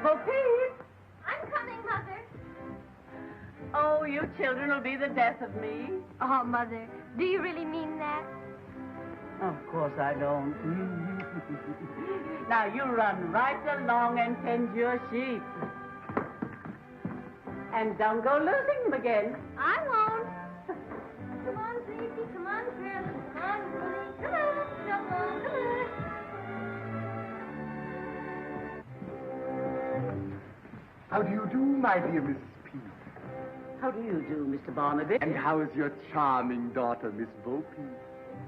Bo Peep! I'm coming, Mother. Oh, you children will be the death of me. Oh, Mother, do you really mean that? Of course I don't. Now, you run right along and tend your sheep. And don't go losing them again. I won't. Come on, Gracie. Come on, girls. Come on, Willie. Come on. Come on. Come on. How do you do, my dear Miss Peep? How do you do, Mr. Barnaby? And how is your charming daughter, Miss Bo Peep?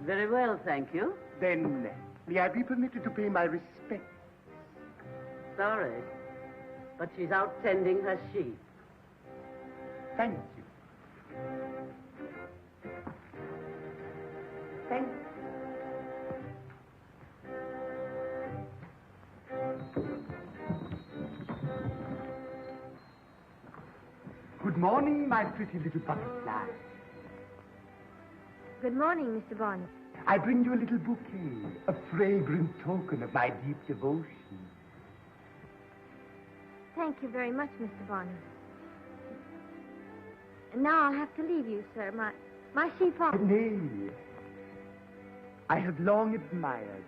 Very well, thank you. Then, may I be permitted to pay my respects? Sorry, but she's out tending her sheep. Thank you. Thank you. Good morning, my pretty little butterfly. Good morning, Mr. Barnaby. I bring you a little bouquet, a fragrant token of my deep devotion. Thank you very much, Mr. Barnaby. And now I'll have to leave you, sir. My sheep are... Nay, I have long admired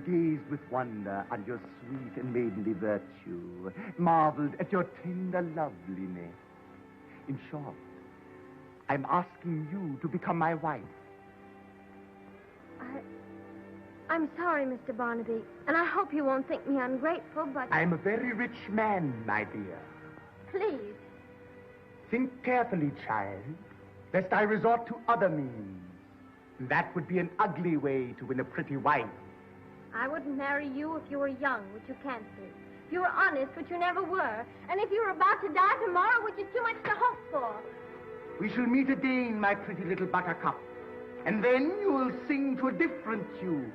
you, gazed with wonder on your sweet and maidenly virtue, marveled at your tender loveliness. In short, I'm asking you to become my wife. I'm sorry, Mr. Barnaby, and I hope you won't think me ungrateful, but... I'm a very rich man, my dear. Please. Think carefully, child, lest I resort to other means. That would be an ugly way to win a pretty wife. I wouldn't marry you if you were young, which you can't be. If you were honest, which you never were. And if you were about to die tomorrow, which is too much to hope for. We shall meet again, my pretty little buttercup. And then you will sing to a different tune.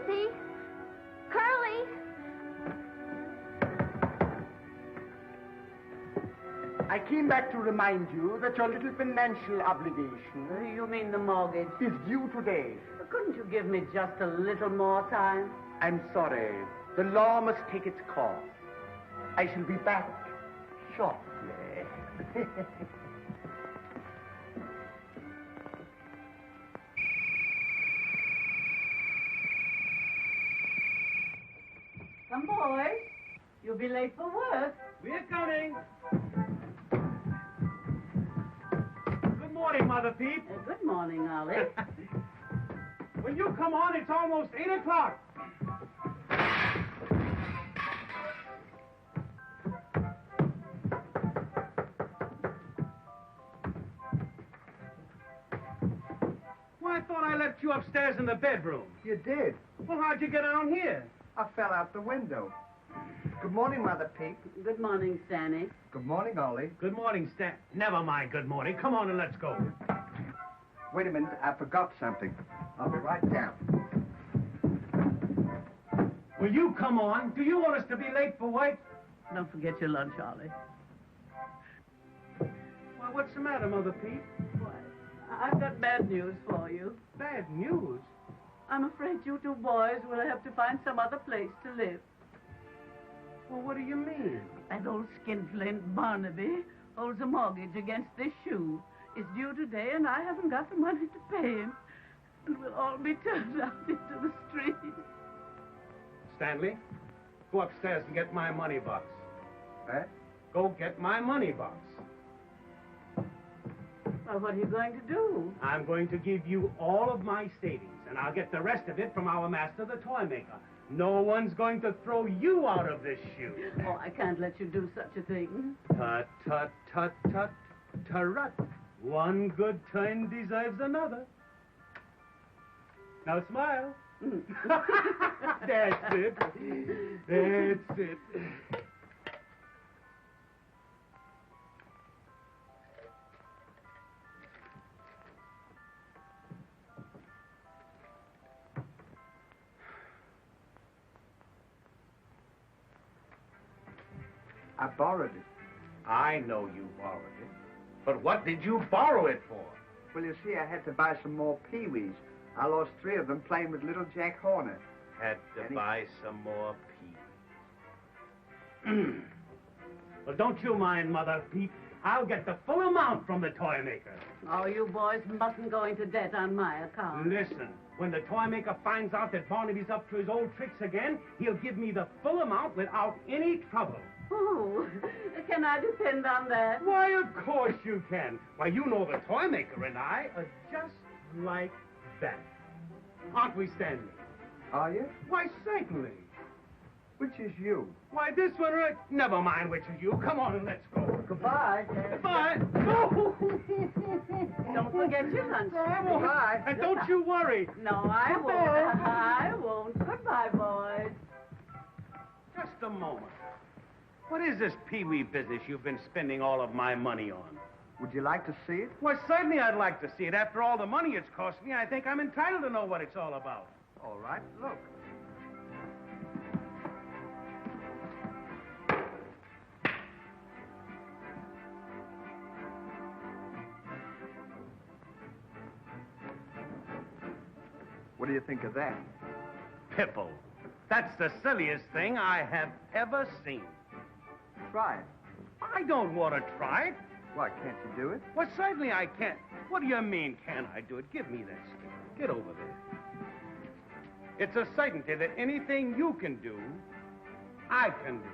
Missy? Curly? I came back to remind you that your little financial obligation You mean the mortgage? is due today. Couldn't you give me just a little more time? I'm sorry. The law must take its course. I shall be back shortly. Come, boys. You'll be late for work. We're coming. Good morning, Mother Peep. Good morning, Ollie. When you come on, it's almost 8 o'clock. Well, I thought I left you upstairs in the bedroom. You did. Well, how'd you get down here? I fell out the window. Good morning, Mother Peep. Good morning, Stanley. Good morning, Ollie. Good morning, Stan. Never mind good morning. Come on and let's go. Wait a minute, I forgot something. I'll be right down. Will you come on? Do you want us to be late for work? Don't forget your lunch, Ollie. Well, what's the matter, Mother Peep? Why, I've got bad news for you. Bad news. I'm afraid you two boys will have to find some other place to live. Well, what do you mean? That old skinflint Barnaby holds a mortgage against this shoe. It's due today, and I haven't got the money to pay him. And we'll all be turned out into the street. Stanley, go upstairs and get my money box. Eh? Go get my money box. Well, what are you going to do? I'm going to give you all of my savings, and I'll get the rest of it from our master, the toy maker. No one's going to throw you out of this shoe. Oh, I can't let you do such a thing. Tut, tut, tut, tut, turut. One good turn deserves another. Now smile. That's it. That's it. I borrowed it. I know you borrowed it. But what did you borrow it for? Well, you see, I had to buy some more peewees. I lost 3 of them playing with little Jack Horner. Had to buy some more peas. Well, don't you mind, Mother Peep. I'll get the full amount from the toy maker. Oh, you boys mustn't go into debt on my account. Listen, when the toy maker finds out that Barnaby's up to his old tricks again, he'll give me the full amount without any trouble. Oh, can I depend on that? Why, of course you can. Why, you know the toy maker and I are just like that. Aren't we, Stanley? Are you? Why, certainly. Which is you? Why, this one right... Never mind which is you. Come on and let's go. Goodbye. Goodbye. No. Don't forget your lunch. Goodbye. And don't you worry. No, I won't. I won't. Goodbye, boys. Just a moment. What is this pee-wee business you've been spending all of my money on? Would you like to see it? Well, certainly I'd like to see it. After all the money it's cost me, I think I'm entitled to know what it's all about. All right, look. What do you think of that? Pipple. That's the silliest thing I have ever seen. Try it. I don't want to try it. Why, can't you do it? Well, certainly I can't. What do you mean, can I do it? Give me that stick. Get over there. It's a certainty that anything you can do, I can do.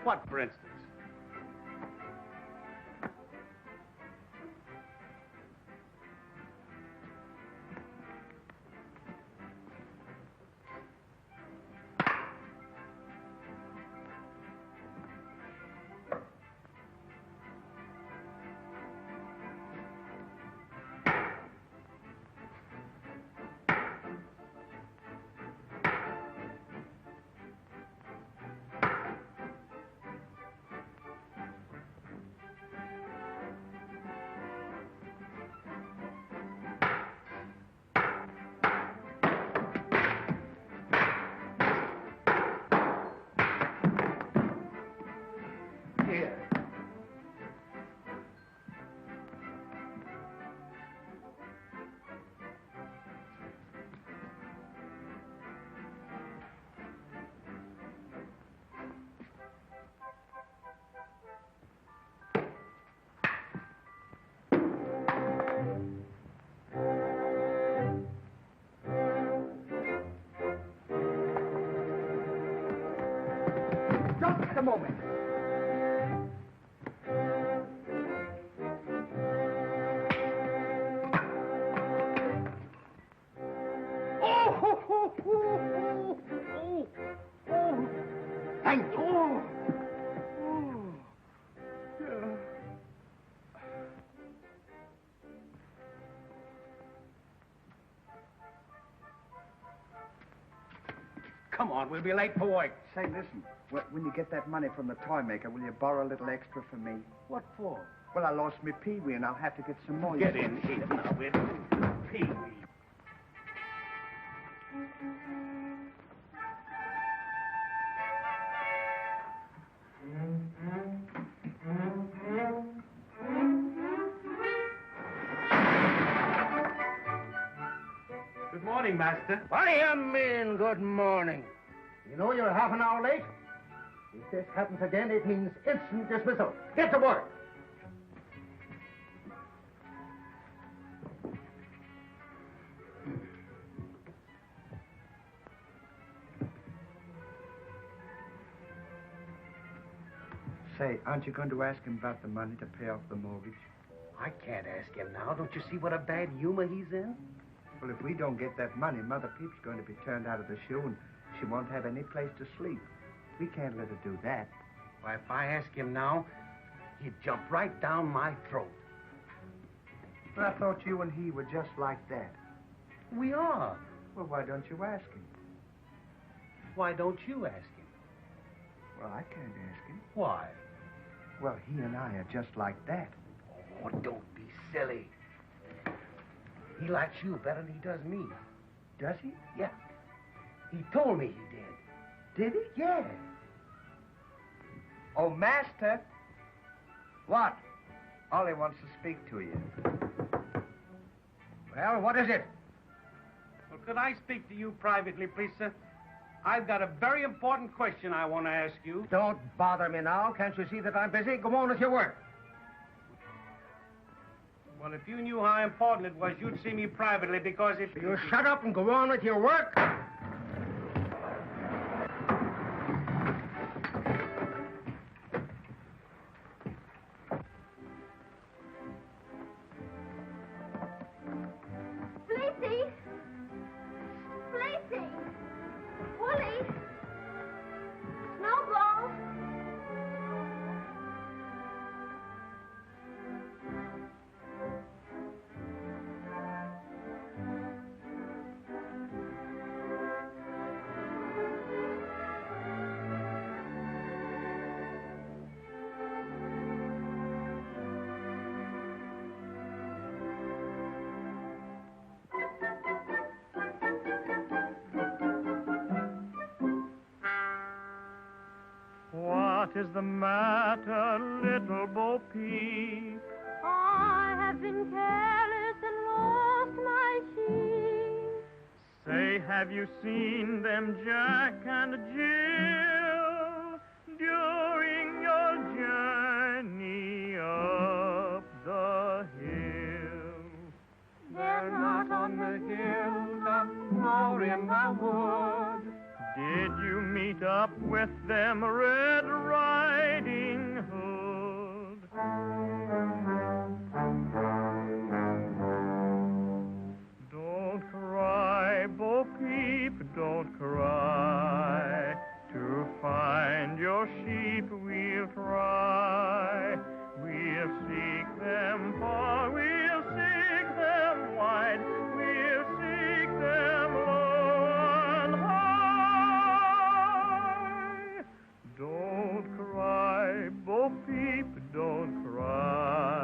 What, for instance? a moment. Thank you. Come on, we'll be late for work. Say, listen, when you get that money from the toy maker, will you borrow a little extra for me? What for? Well, I lost my peewee, and I'll have to get some more. Get in here now with Pee-wee. Good morning, Master. What do you mean, good morning? You know you're half an hour late? If this happens again, it means instant dismissal. Get to work. Say, aren't you going to ask him about the money to pay off the mortgage? I can't ask him now. Don't you see what a bad humor he's in? Well, if we don't get that money, Mother Peep's going to be turned out of the shoe, and she won't have any place to sleep. We can't let her do that. Why, if I ask him now, he'd jump right down my throat. But I thought you and he were just like that. We are. Well, why don't you ask him? Why don't you ask him? Well, I can't ask him. Why? Well, he and I are just like that. Oh, don't be silly. He likes you better than he does me. Does he? Yeah. He told me he did. Did he? Yeah. Oh, Master. What? Ollie wants to speak to you. Well, what is it? Well, could I speak to you privately, please, sir? I've got a very important question I want to ask you. Don't bother me now. Can't you see that I'm busy? Go on with your work. Well, if you knew how important it was, you'd see me privately, because if... You shut up and go on with your work. Fleecy! Fleecy! Ollie! Snowball! What is the matter, little Bo Peep? I have been careless and lost my sheep. Say, have you seen them, Jack and Jill, during your journey up the hill? They're not on the hill, nor in the wood. Did you meet up with them, Red Riding Hood? Don't cry, Bo Peep, don't cry. To find your sheep we'll try. We'll seek them far, we'll seek them wide, we'll seek them low and high. Don't cry, Bo Peep, don't cry.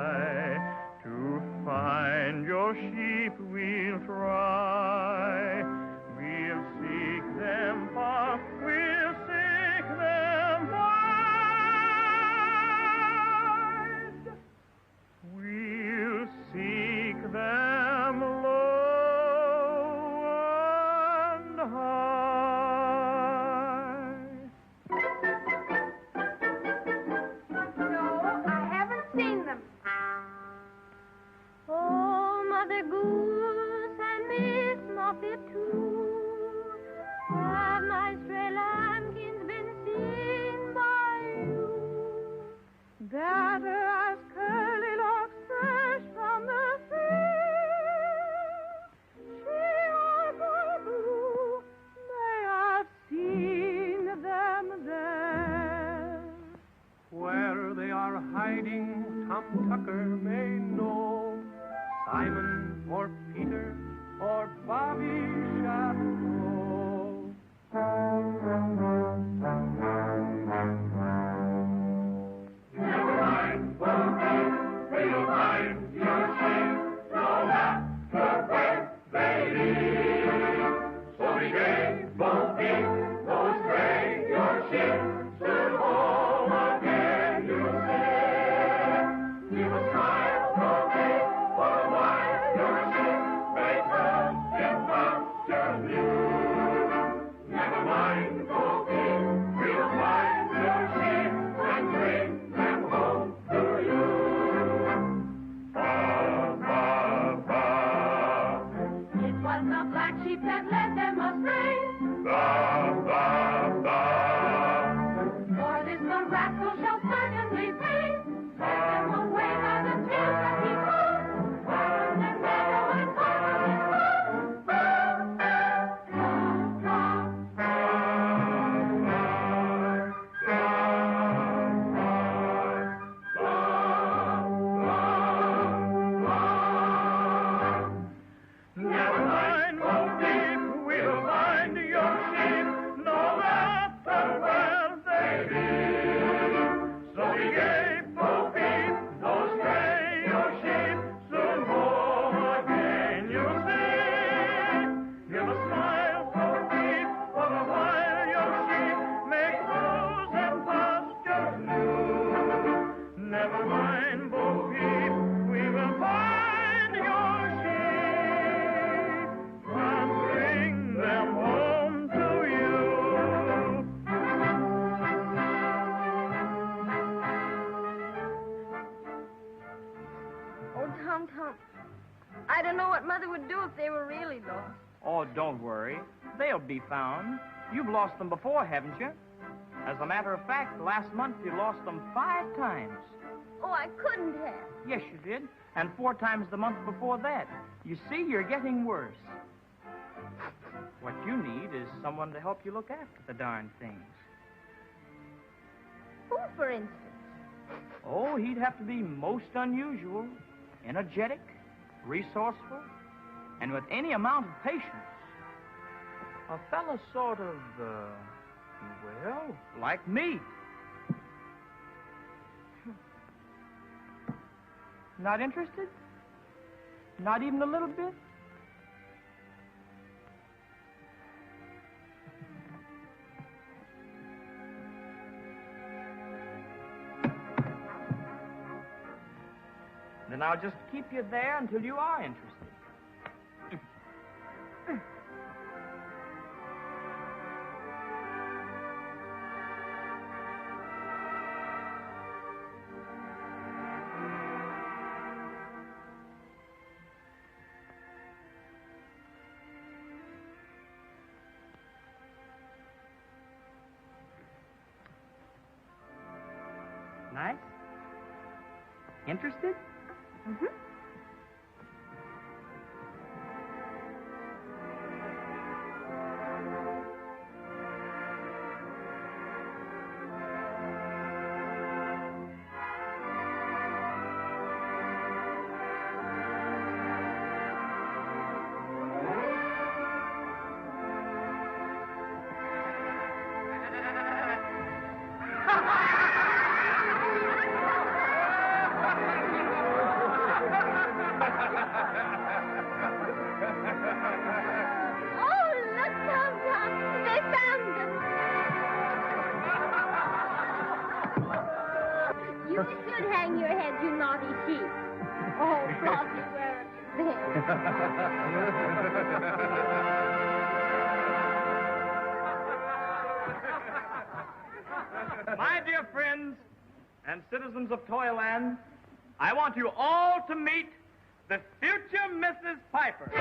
I don't know what Mother would do if they were really lost. Oh, don't worry. They'll be found. You've lost them before, haven't you? As a matter of fact, last month you lost them 5 times. Oh, I couldn't have. Yes, you did. And 4 times the month before that. You see, you're getting worse. What you need is someone to help you look after the darn things. Who, for instance? Oh, he'd have to be most unusual, energetic, resourceful, and with any amount of patience. A fella sort of, well, like me. Not interested? Not even a little bit? Then I'll just keep you there until you are interested. Nice? Interested? Mm-hmm. You should hang your head, you naughty sheep. Oh, Frosty, where have you been? My dear friends and citizens of Toyland, I want you all to meet the future Mrs. Piper.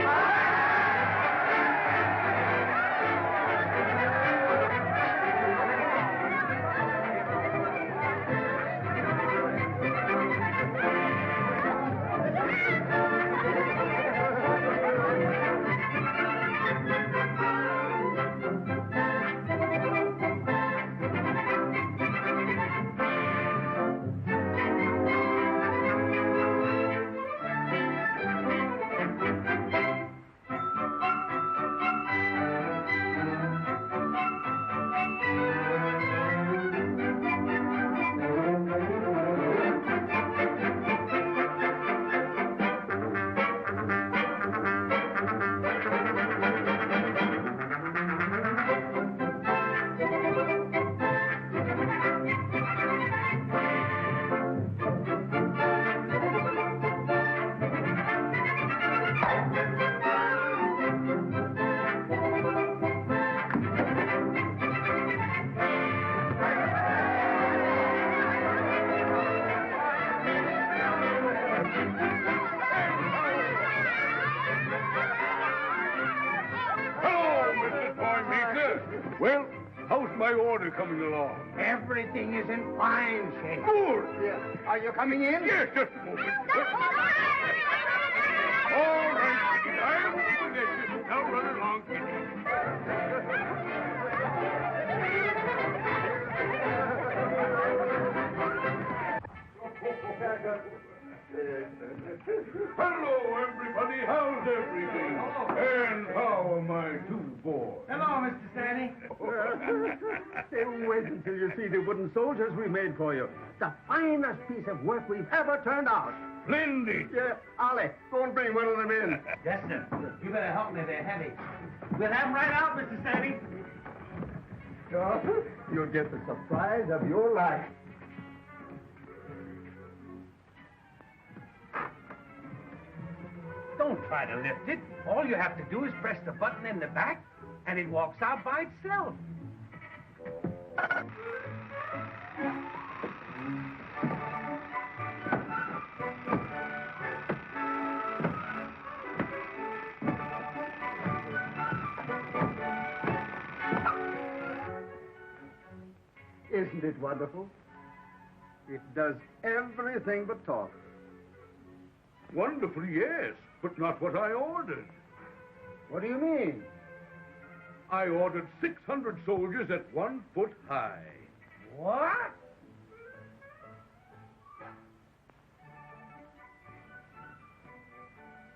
my order coming along? Everything is in fine shape. Good. Yeah. Are you coming in? Yes, just a moment. All right, Kitty. I won't forget you. Now run along, Kitty. Hello, everybody. How's everything? And how are my two boys? Hello, Mr. Stanley. Wait until you see the wooden soldiers we made for you. The finest piece of work we've ever turned out. Splendid. Yeah, Ollie, go and bring one of them in. Yes, sir. You better help me. They're heavy. We'll have them right out, Mr. Stanley. Sure, you'll get the surprise of your life. Don't try to lift it. All you have to do is press the button in the back, and it walks out by itself. Isn't it wonderful? It does everything but talk. Wonderful, yes, but not what I ordered. What do you mean? I ordered 600 soldiers at 1 foot high. What?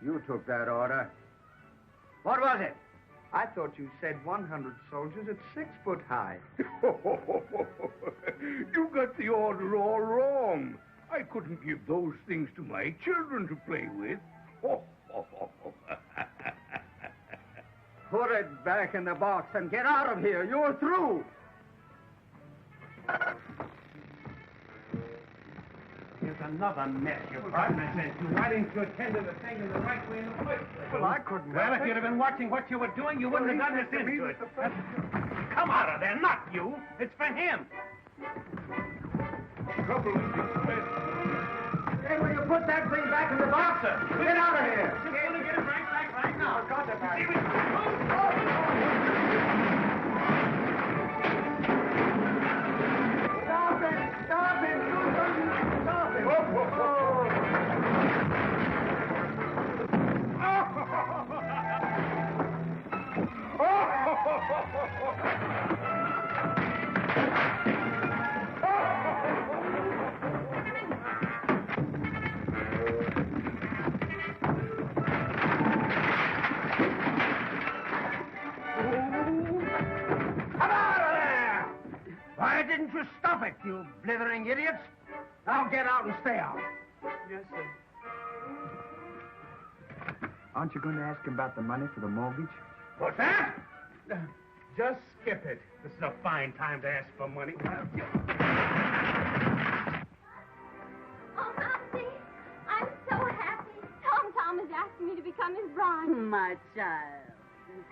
You took that order. What was it? I thought you said 100 soldiers at 6 foot high. You got the order all wrong. I couldn't give those things to my children to play with. Put it back in the box and get out of here. You're through. Here's another mess your partner says you. Why didn't you attend to the thing in the right way in the first place? Well, I couldn't. Well, if you'd have been watching what you were doing, you wouldn't have done this into it. Come out of there, not you. It's for him. Trouble is expensive. Hey, will you put that thing back in the box, sir? Get out of here. Just going to get it right back right now. I've got it back. Stop it! Stop it! Do something! Stop it! Why didn't you stop it, you blithering idiots? Now get out and stay out. Yes, sir. Aren't you going to ask him about the money for the mortgage? What's that? Just skip it. This is a fine time to ask for money. Oh, Momsy, I'm so happy. Tom has asked me to become his bride. My child.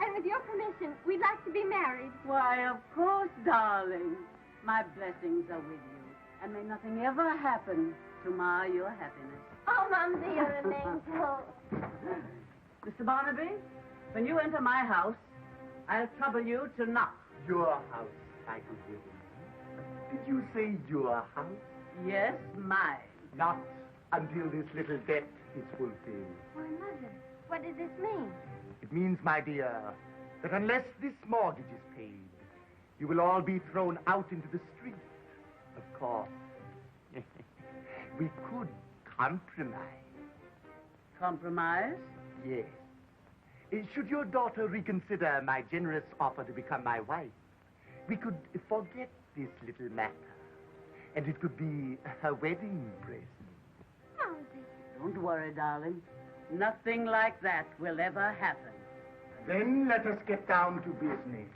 And with your permission, we'd like to be married. Why, of course, darling. My blessings are with you. And may nothing ever happen to mar your happiness. Oh, Momsy, you're an angel. Mr. Barnaby, when you enter my house, I'll trouble you to knock. Your house, I could hear. Did you say your house? Yes, mine. Not until this little debt is fulfilled. Why, Mother, what does this mean? It means, my dear, that unless this mortgage is paid, you will all be thrown out into the street. Of course. We could compromise. Compromise? Yes. Should your daughter reconsider my generous offer to become my wife, we could forget this little matter, and it could be her wedding present. Momsy. Don't worry, darling. Nothing like that will ever happen. Then let us get down to business.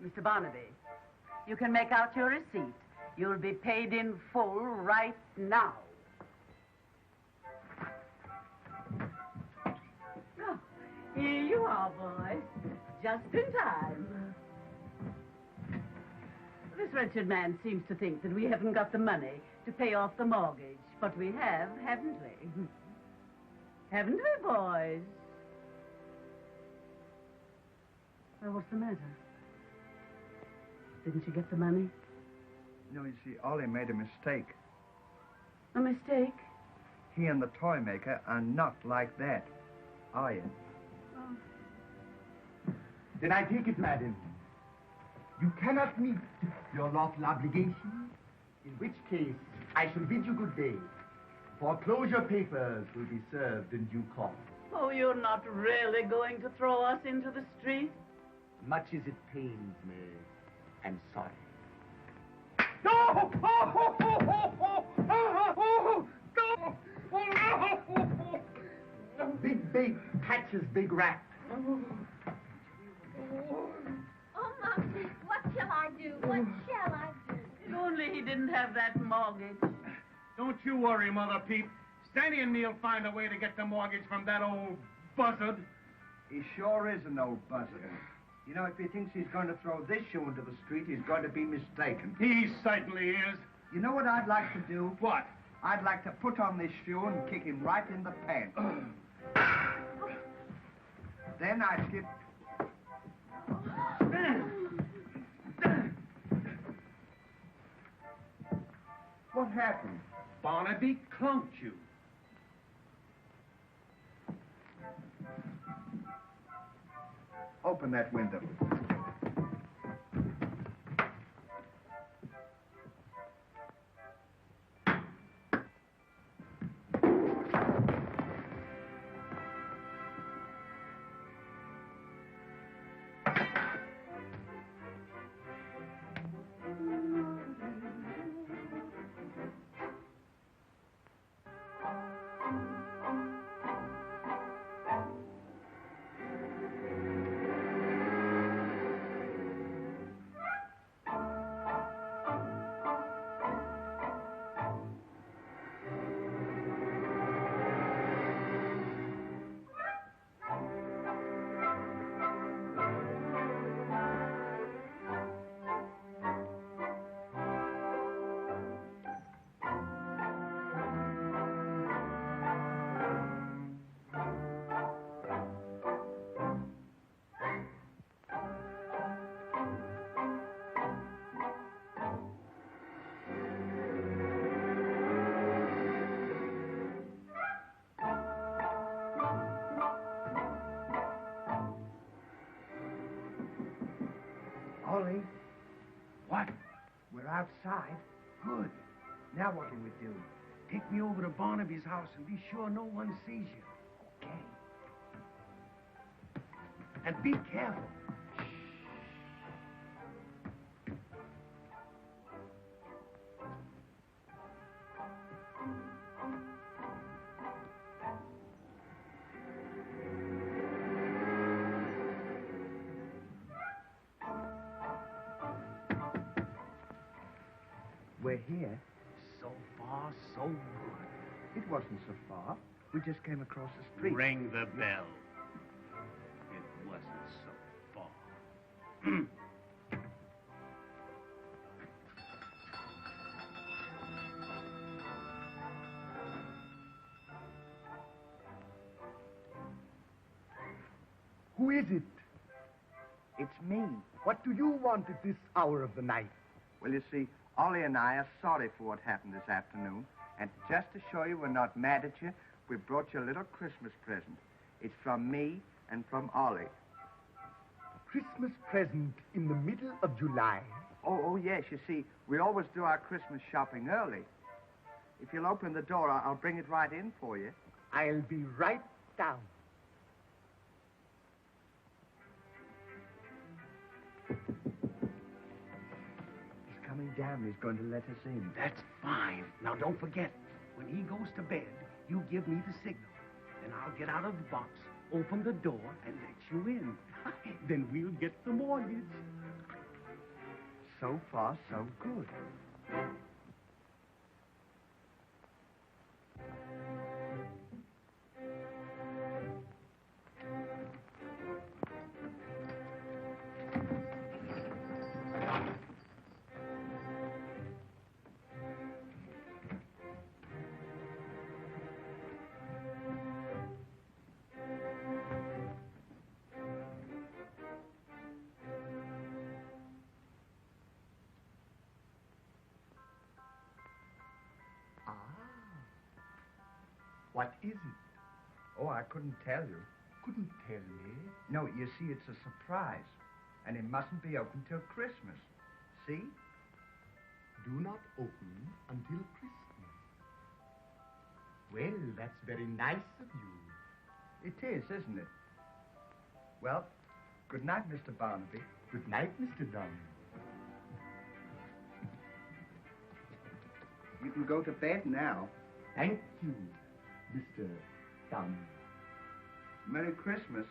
Mr. Barnaby, you can make out your receipt. You'll be paid in full right now. Oh, here you are, boys. Just in time. This wretched man seems to think that we haven't got the money to pay off the mortgage. But we have, haven't we? Haven't we, boys? Well, what's the matter? Didn't you get the money? No, you see, Ollie made a mistake. A mistake? He and the toy maker are not like that, are you? Oh. Then I take it, madam. You cannot meet your lawful obligation, in which case I shall bid you good day. Foreclosure papers will be served in due course. Oh, you're not really going to throw us into the street? Much as it pains me, I'm sorry. No! Oh, oh, oh, oh, oh, oh, no! Oh, no! Big bait catches big rat. Oh, Mom, what shall I do? What shall I do? If only he didn't have that mortgage. Don't you worry, Mother Peep. Stanley and me'll find a way to get the mortgage from that old buzzard. He sure is an old buzzard. You know, if he thinks he's going to throw this shoe into the street, he's going to be mistaken. He certainly is. You know what I'd like to do? What? I'd like to put on this shoe and kick him right in the pants. Then I'd skip... What happened? Barnaby clunked you. Open that window. Ollie? What? We're outside. Good. Now what do we do? Take me over to Barnaby's house and be sure no one sees you. Okay. And be careful. We're here. So far, so good. It wasn't so far. We just came across the street. Ring the bell. It wasn't so far. Who is it? It's me. What do you want at this hour of the night? Well, you see, Ollie and I are sorry for what happened this afternoon. And just to show you we're not mad at you, we brought you a little Christmas present. It's from me and from Ollie. Christmas present in the middle of July. Oh, yes. You see, we always do our Christmas shopping early. If you'll open the door, I'll bring it right in for you. I'll be right down. He's coming down. He's going to let us in. That's fine. Now, don't forget, when he goes to bed, you give me the signal. Then I'll get out of the box, open the door, and let you in. Then we'll get the mortgage. So far, so good. What is it? Oh, I couldn't tell you. Couldn't tell me. No, you see, it's a surprise. And it mustn't be open till Christmas. See? Do not open until Christmas. Well, that's very nice of you. It is, isn't it? Well, good night, Mr. Barnaby. Good night, Mr. Dunn. You can go to bed now. Thank you, Mr. Dunn. Merry Christmas.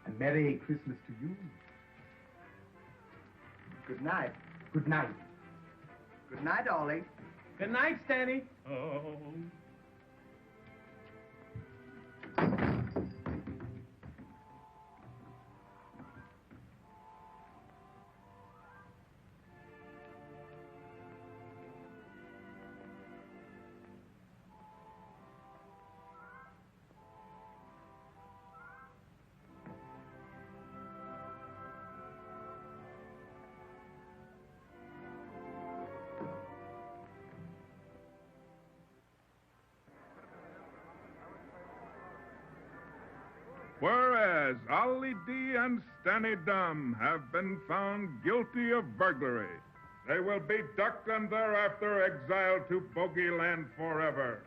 And Merry Christmas to you. Good night. Good night. Good night, Ollie. Good night, Stanley. Oh. Whereas Ollie D. and Stanley Dumb have been found guilty of burglary, they will be ducked and thereafter exiled to Bogeyland forever.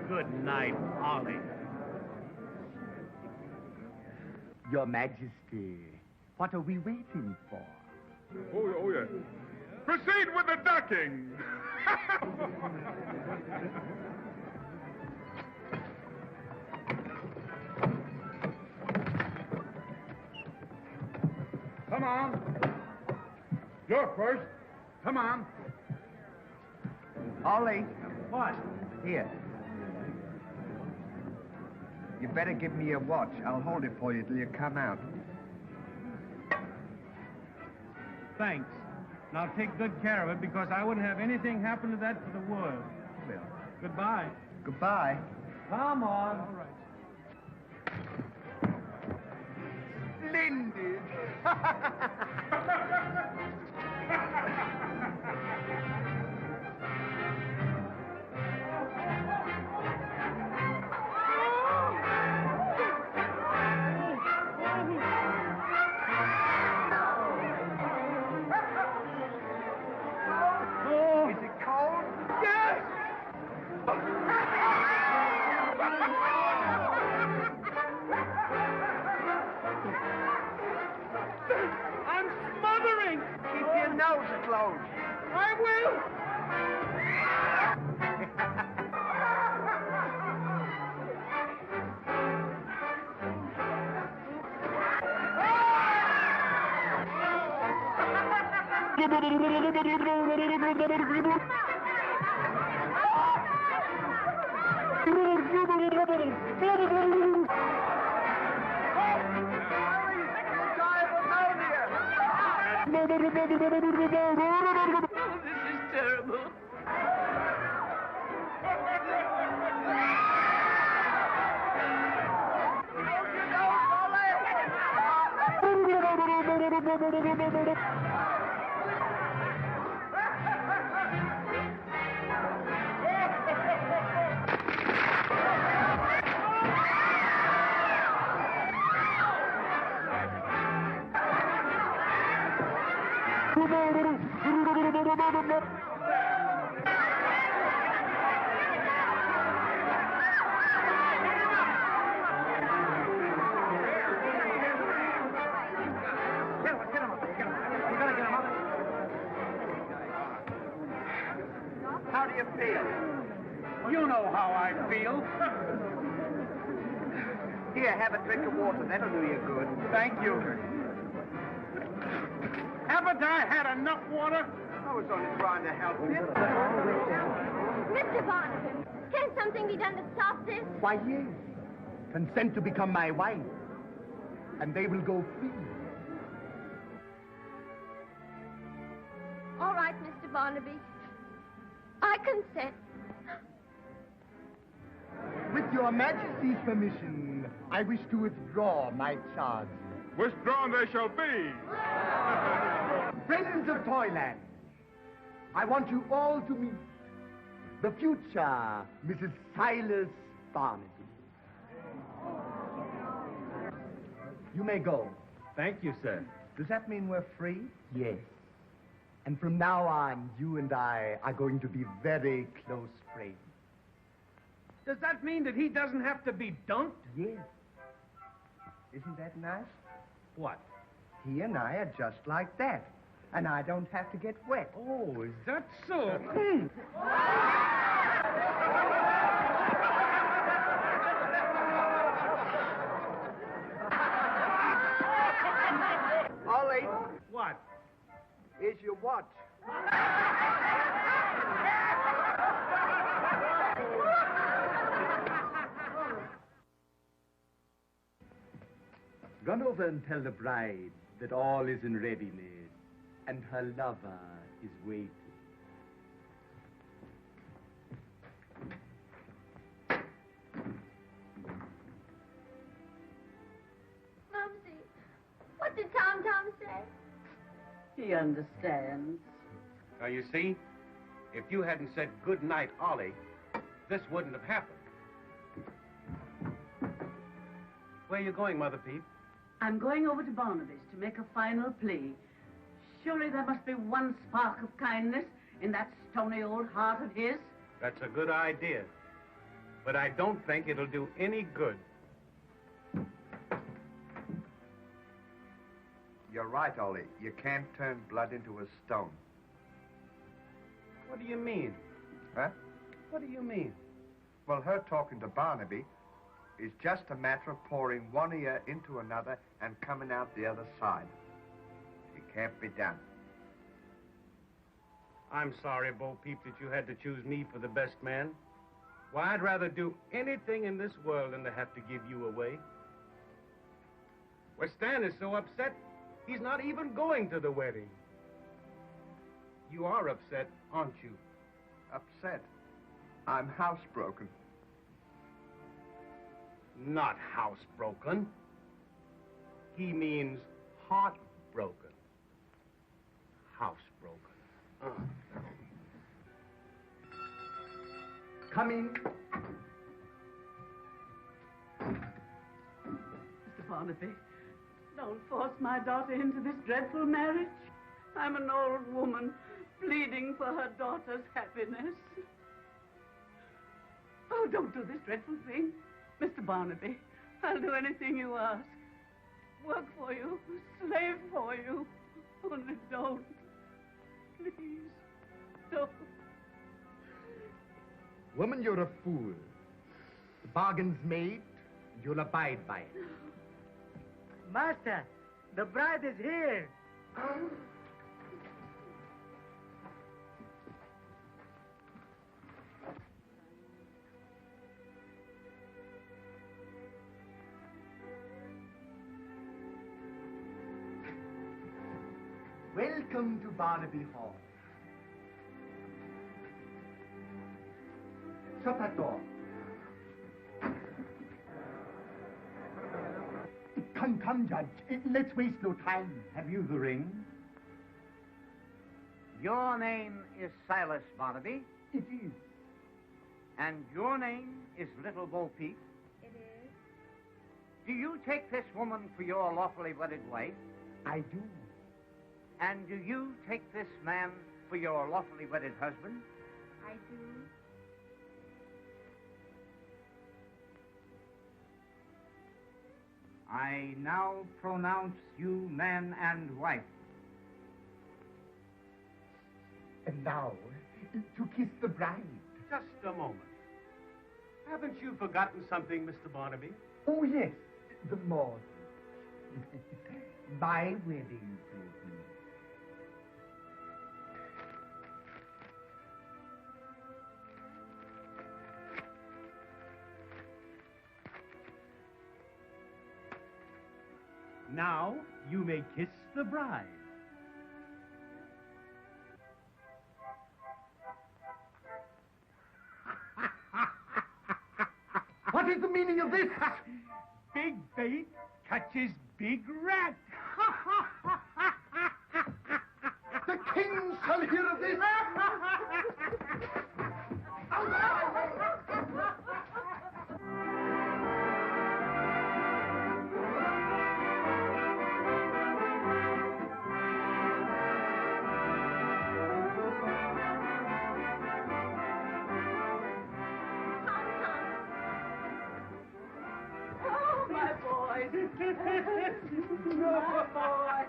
Good night, Ollie. Your Majesty, what are we waiting for? Oh, yeah. Proceed with the ducking. Come on. You're first. Come on. Ollie. What? Here. You better give me your watch. I'll hold it for you till you come out. Thanks. And I'll take good care of it because I wouldn't have anything happen to that for the world. Well, Goodbye. goodbye. Come on. All right. Splendid! Is it cold? Yes! I'm smothering! Keep your nose closed. I will! This is terrible. How do you feel? You know how I feel. Here, have a drink of water. That'll do you good. Thank you. Haven't I had enough water? I was only trying to help you. Mr. Barnaby, can something be done to stop this? Why, yes. Consent to become my wife, and they will go free. All right, Mr. Barnaby. I consent. With your Majesty's permission, I wish to withdraw my charge. Withdrawn they shall be. Friends of Toyland, I want you all to meet the future Mrs. Silas Barnaby. You may go. Thank you, sir. Does that mean we're free? Yes. And from now on, you and I are going to be very close friends. Does that mean that he doesn't have to be dunked? Yes. Isn't that nice? What? He and I are just like that. And I don't have to get wet. Oh, is that so? Ollie, What? here's your watch. Run over and tell the bride that all is in readiness and her lover is waiting. Mumsy, what did Tom say? He understands. Now, you see, if you hadn't said good night, Ollie, this wouldn't have happened. Where are you going, Mother Peep? I'm going over to Barnaby's to make a final plea. Surely there must be one spark of kindness in that stony old heart of his. That's a good idea. But I don't think it'll do any good. You're right, Ollie. You can't turn blood into a stone. What do you mean? Huh? What do you mean? Well, her talking to Barnaby is just a matter of pouring one ear into another and coming out the other side. It can't be done. I'm sorry, Bo Peep, that you had to choose me for the best man. Why, I'd rather do anything in this world than to have to give you away. Well, Stan is so upset, he's not even going to the wedding. You are upset, aren't you? Upset. I'm housebroken. Not housebroken. He means heartbroken. Housebroken. Come in. Mr. Barnaby, don't force my daughter into this dreadful marriage. I'm an old woman pleading for her daughter's happiness. Oh, don't do this dreadful thing. Mr. Barnaby, I'll do anything you ask. Work for you, slave for you. Only don't. Please, don't. Woman, you're a fool. The bargain's made, and you'll abide by it. Master, the bride is here. Welcome to Barnaby Hall. Shut that door. Come, Judge. Let's waste no time. Have you the ring? Your name is Silas Barnaby, It is. and your name is Little Bo Peep. It is. Do you take this woman for your lawfully wedded wife? I do. And do you take this man for your lawfully wedded husband? I do. I now pronounce you man and wife. And now, to kiss the bride. Just a moment. Haven't you forgotten something, Mr. Barnaby? Oh, yes, the mortgage. My wedding present. Now you may kiss the bride. What is the meaning of this? Big bait catches big rat. The king shall hear of this. My boy.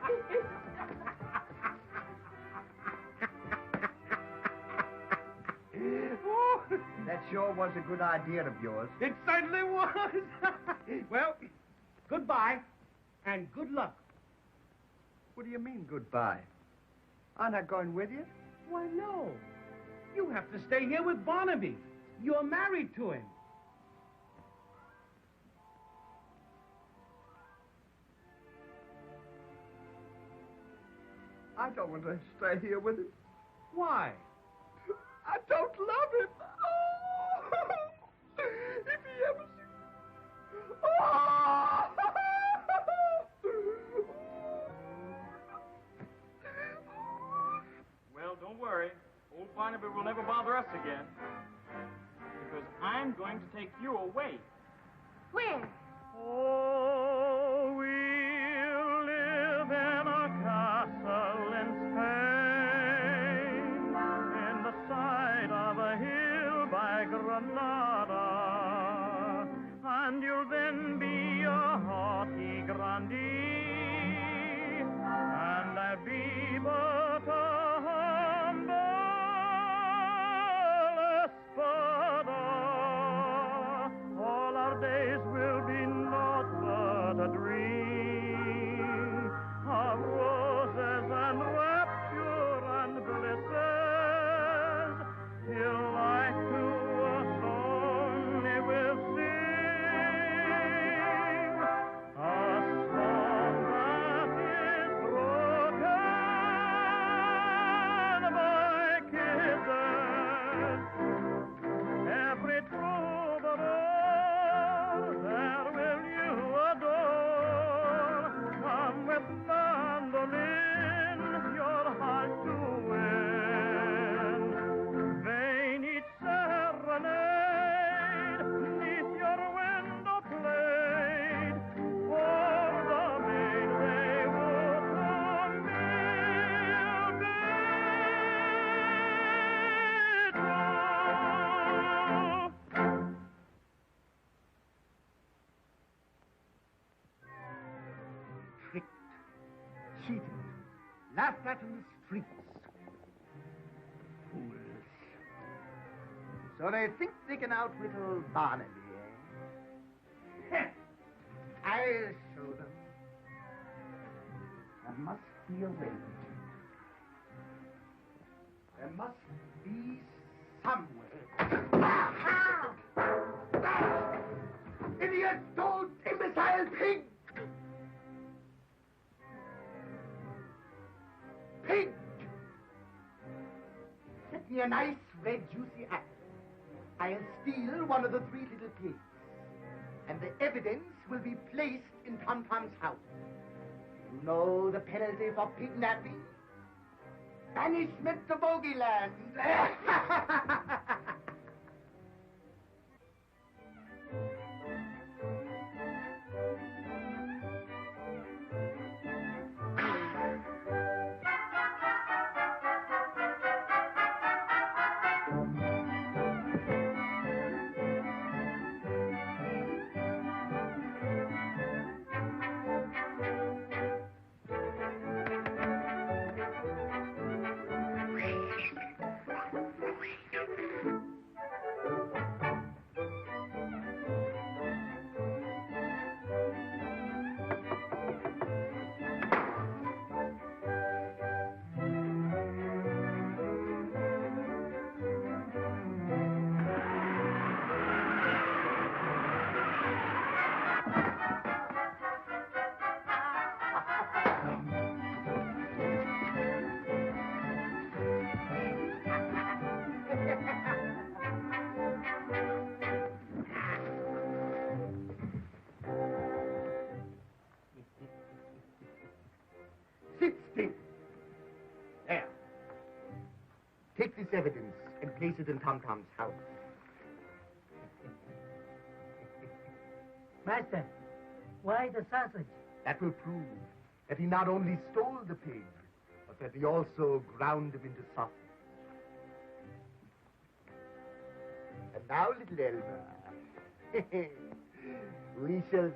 That sure was a good idea of yours. It certainly was. Well, goodbye and good luck. What do you mean, goodbye? Aren't I going with you? Why, no. You have to stay here with Barnaby. You're married to him. I don't want to stay here with him. Why? I don't love him. Oh, if he ever sees... Oh! Well, don't worry. Old Barnaby will never bother us again. Because I'm going to take you away. Where? Oh, we'll live in a castle in Spain, in the side of a hill by Granada, and you'll then be a haughty grandee, and I'll be but a humble espada. All our days will be naught but a dream of roses and rapture and blisses, till like to a song they will sing, a song that is broken by kisses. Every troubadour there will you adore, come with mandolins your heart to win. Vain each serenade neath your window played, for the maid they would come Tricked, cheated, laughed at in the streets. Fools. So they think they can outwit old Barnaby, eh? I'll show them. There must be a way. There must be some way. Idiot! Don't! Imbecile pig! Pig! Get me a nice, red, juicy apple. I'll steal one of the 3 little pigs. And the evidence will be placed in Tom Tom's house. You know the penalty for pignapping? Banishment to Bogeyland. Sit still. There. Take this evidence and place it in Tom Tom's house. Master, why the sausage? That will prove that he not only stole the pig, but that he also ground him into sausage. And now, little Elmer, we shall see.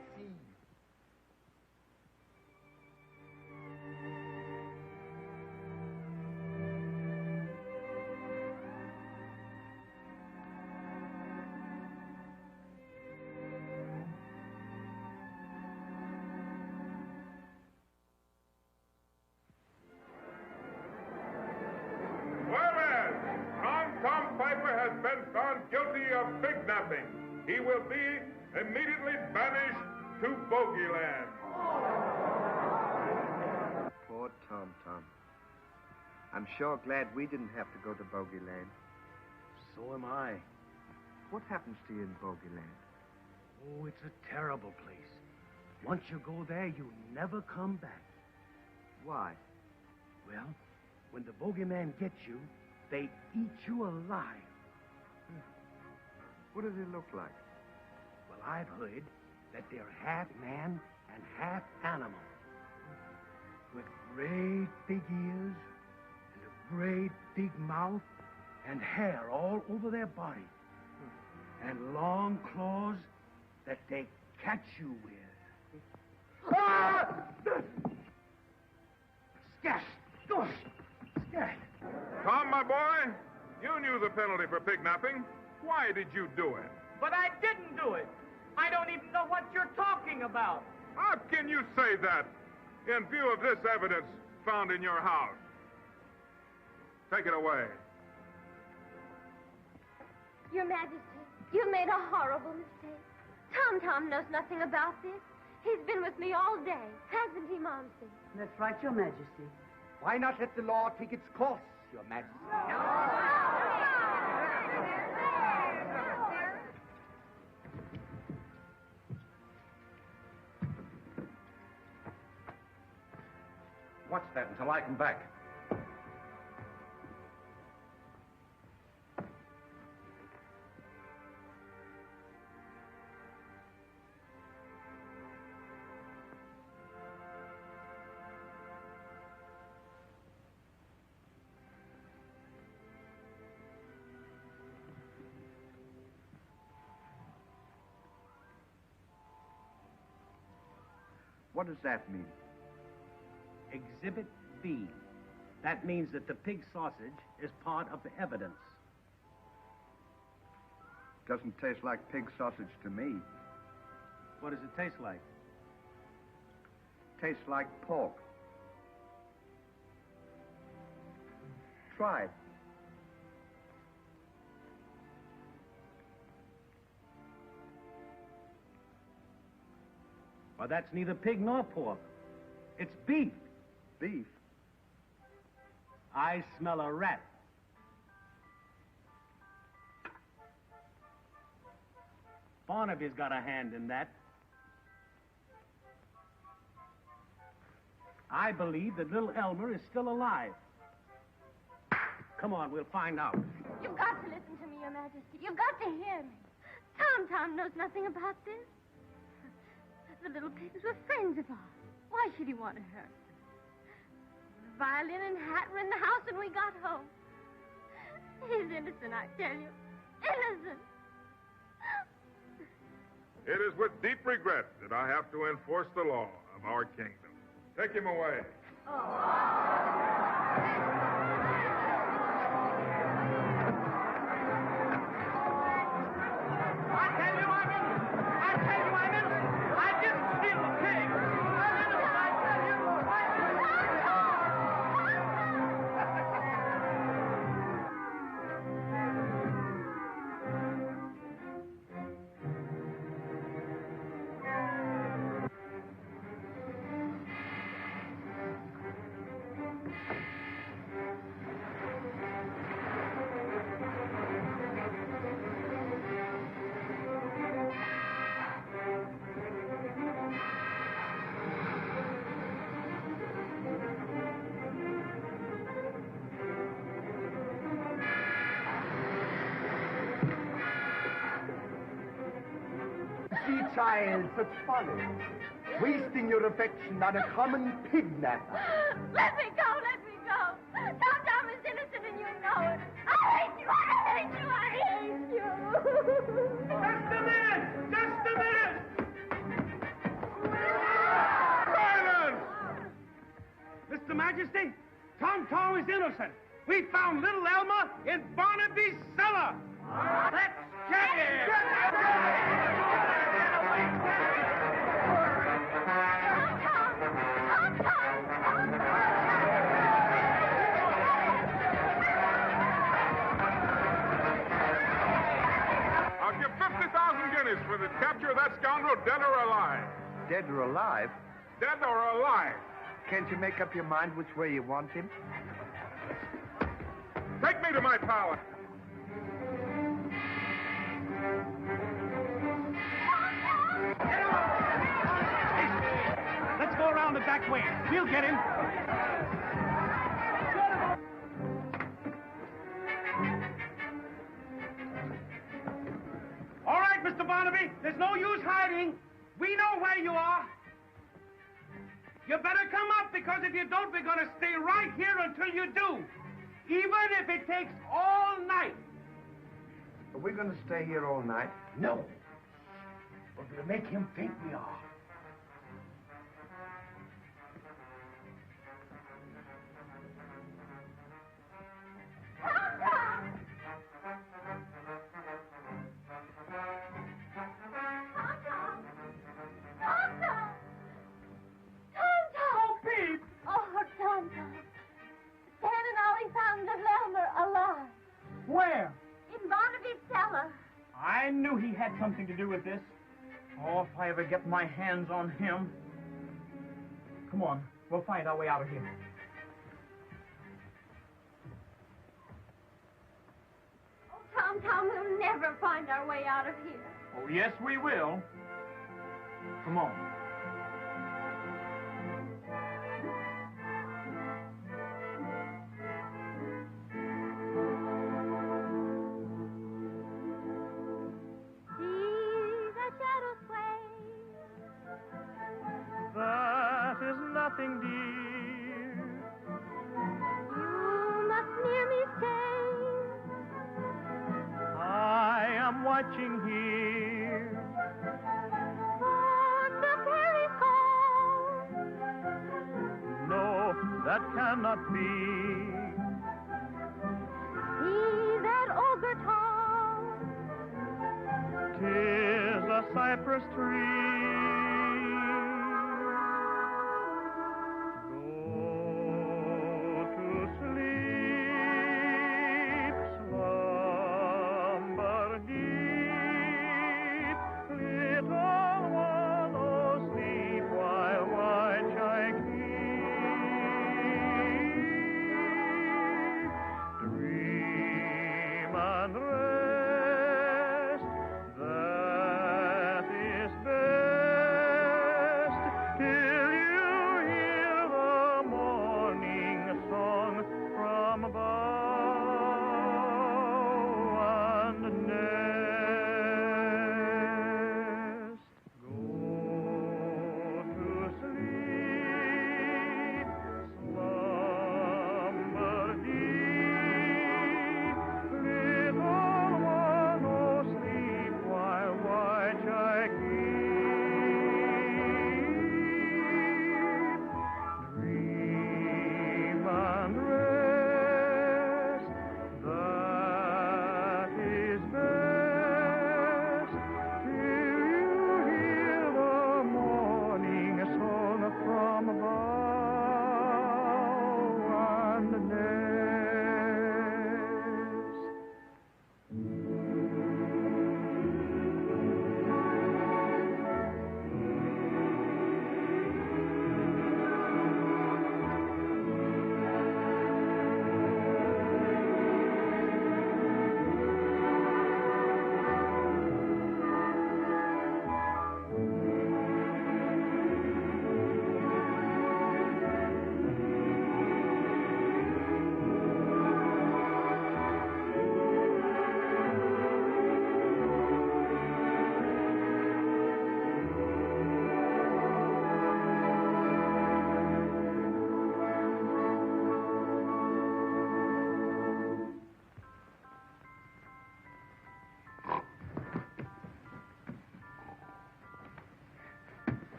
been found guilty of kidnapping. He will be immediately banished to Bogeyland. Poor Tom. I'm sure glad we didn't have to go to Bogeyland. So am I. What happens to you in Bogeyland? Oh, it's a terrible place. Once you go there, you never come back. Why? Well, when the Bogeyman gets you, they eat you alive. What does it look like? Well, I've heard that they're half man and half animal. With great big ears and a great big mouth and hair all over their body. And long claws that they catch you with. Scat! Tom, my boy, you knew the penalty for kidnapping. Why did you do it? But I didn't do it. I don't even know what you're talking about. How can you say that in view of this evidence found in your house? Take it away. Your Majesty, you made a horrible mistake. Tom knows nothing about this. He's been with me all day, hasn't he, Momsy? That's right, Your Majesty. Why not let the law take its course, Your Majesty? Watch that until I come back. What does that mean? Exhibit B. That means that the pig sausage is part of the evidence. Doesn't taste like pig sausage to me. What does it taste like? Tastes like pork. Try it. Well, that's neither pig nor pork. It's beef. Beef? I smell a rat. Barnaby's got a hand in that. I believe that little Elmer is still alive. Come on, we'll find out. You've got to listen to me, Your Majesty. You've got to hear me. Tom knows nothing about this. The little pigs were friends of ours. Why should he want to hurt them? The violin and hat were in the house when we got home. He's innocent, I tell you. Innocent. It is with deep regret that I have to enforce the law of our kingdom. Take him away. See, child, such folly. Wasting your affection on a common pig-napper. Let me go. Tom is innocent and you know it. I hate you. Just a minute! Silence! Mr. Majesty, Tom is innocent. We found little Elmer in Barnaby's cellar. Let's get him! scoundrel, dead or alive? Dead or alive? Dead or alive? Can't you make up your mind which way you want him? Take me to my palace. Let's go around the back way. We'll get him. All right, Mr. Barnaby. There's no use hiding. We know where you are. You better come up, because if you don't, we're going to stay right here until you do. Even if it takes all night. Are we going to stay here all night? No. We're going to make him think we are. Where? In Barnaby's cellar. I knew he had something to do with this. Oh, if I ever get my hands on him. Come on, we'll find our way out of here. Oh, Tom, we'll never find our way out of here. Oh, yes, we will. Come on. That is nothing, dear. You must near me stay. I am watching here. For the fairy call. No, that cannot be. See that ogre tall. 'Tis a cypress tree.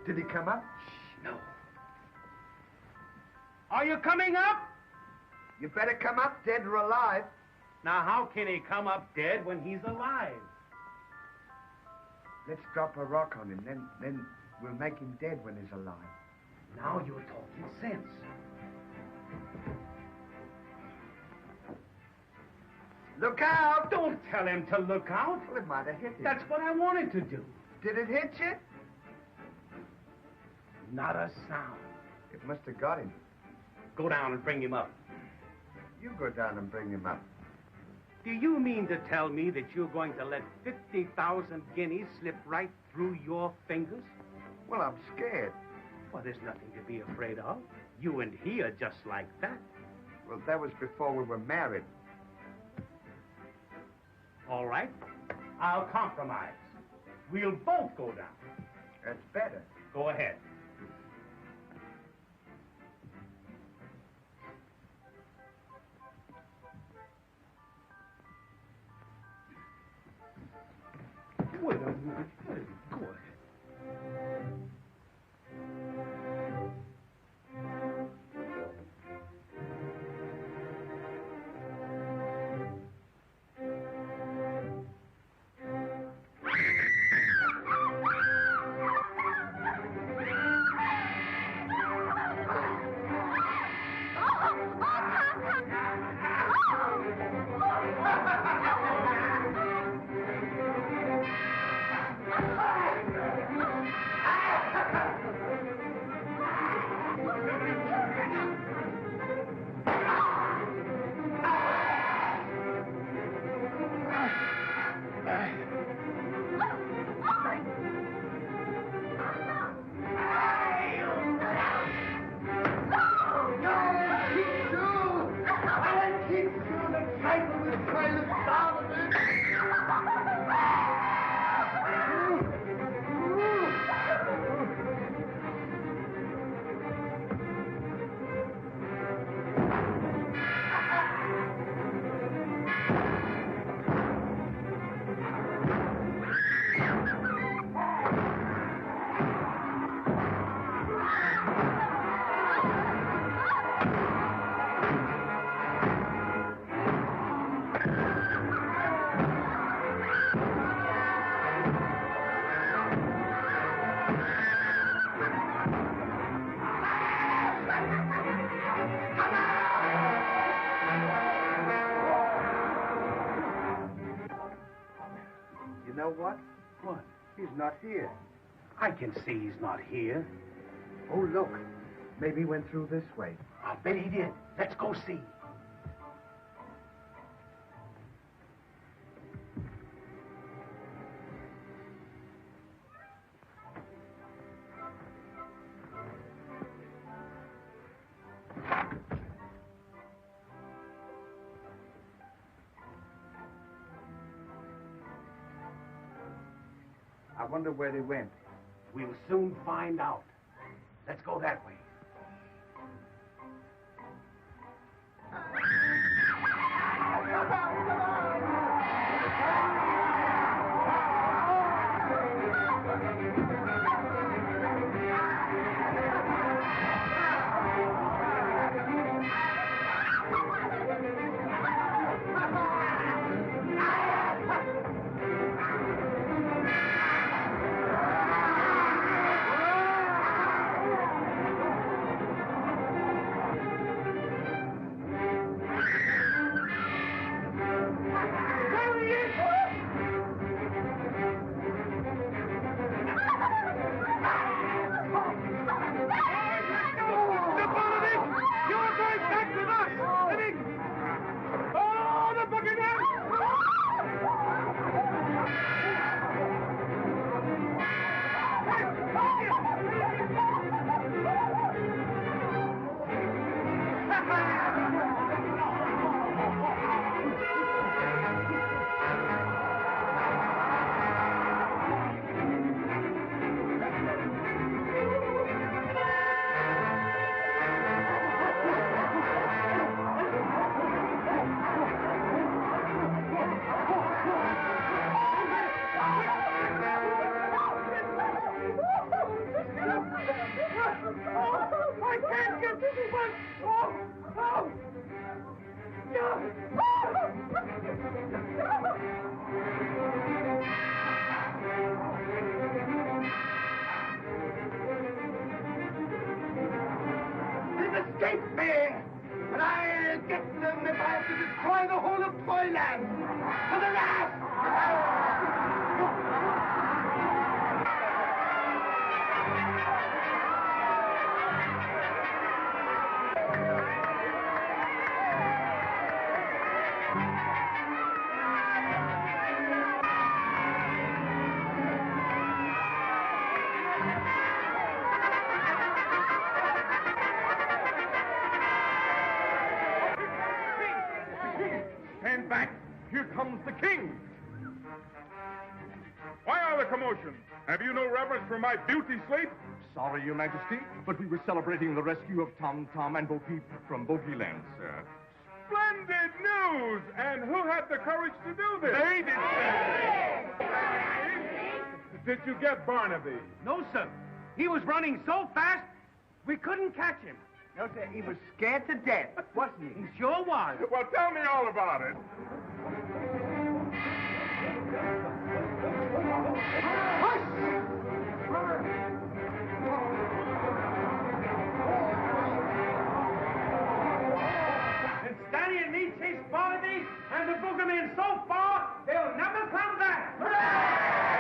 Did he come up? No. Are you coming up? You better come up, dead or alive. Now, how can he come up dead when he's alive? Let's drop a rock on him, then we'll make him dead when he's alive. Now you're talking sense. Look out! Don't tell him to look out. Well, it might have hit him. That's what I wanted to do. Did it hit you? Not a sound. It must have got him. Go down and bring him up. You go down and bring him up. Do you mean to tell me that you're going to let 50,000 guineas slip right through your fingers? Well, I'm scared. Well, there's nothing to be afraid of. You and he are just like that. Well, that was before we were married. All right. I'll compromise. We'll both go down. That's better. Go ahead. Wait a minute. Go ahead. You know what? What? He's not here. I can see he's not here. Oh, look. Maybe he went through this way. I bet he did. Let's go see. I wonder where they went. We'll soon find out. Let's go that way. They've escaped me! And I'll get them if I have to destroy the whole of Toyland! For the rest! Stand back. Here comes the king. Why all the commotion? Have you no reverence for my beauty sleep? Sorry, Your Majesty, but we were celebrating the rescue of Tom and Bo Peep from Bogeymen, sir. Splendid news! And who had the courage to do this? They did. Did you get Barnaby? No, sir. He was running so fast, we couldn't catch him. No, sir, he was scared to death, wasn't he? He sure was. Well, tell me all about it. And Stanley and me chased Barnaby and the Bogeymen so far, they'll never come back.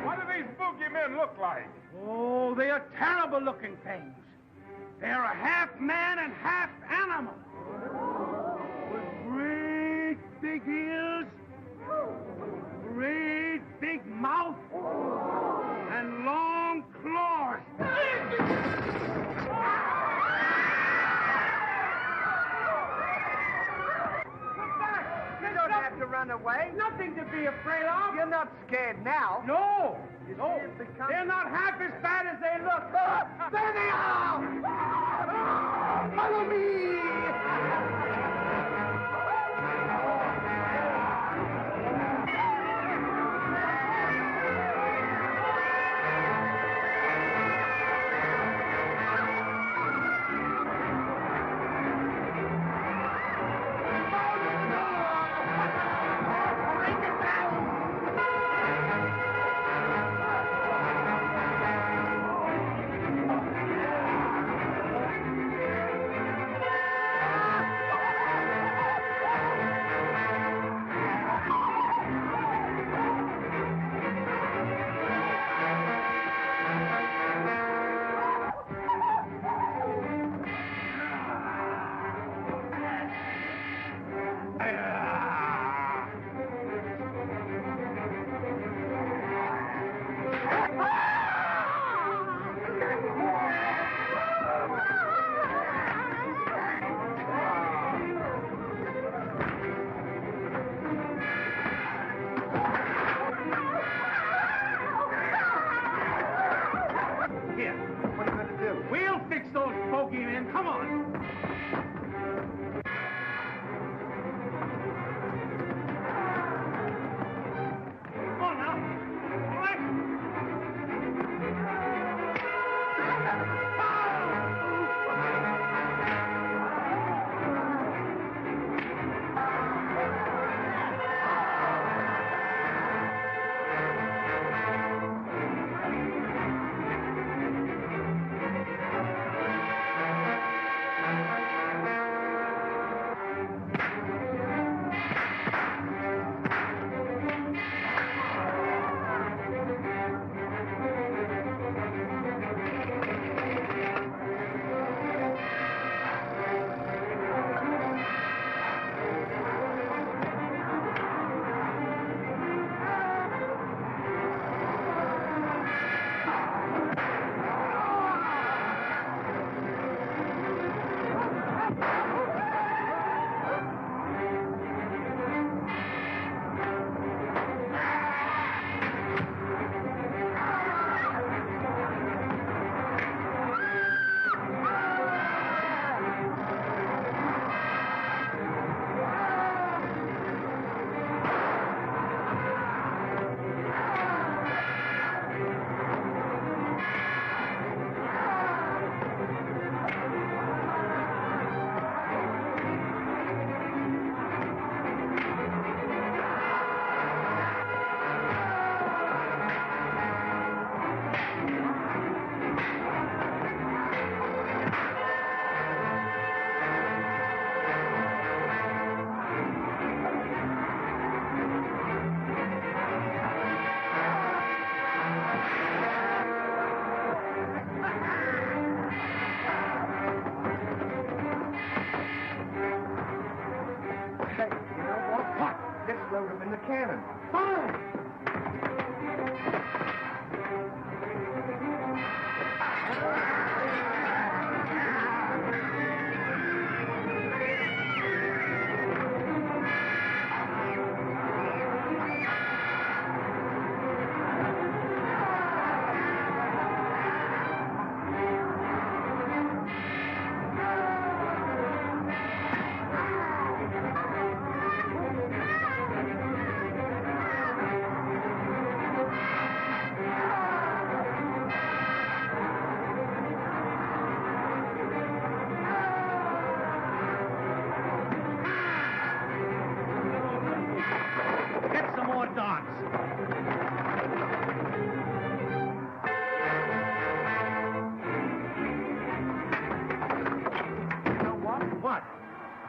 What do these Bogeymen look like? Oh, they are terrible-looking things. They're a half man and half animal. With great big ears, great big mouth, and long claws. You don't have to run away. Nothing to be afraid of. You're not scared now. No, You no. see, it becomes- They're not half as bad as they look. There they are! Follow me!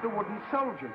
the wooden soldiers.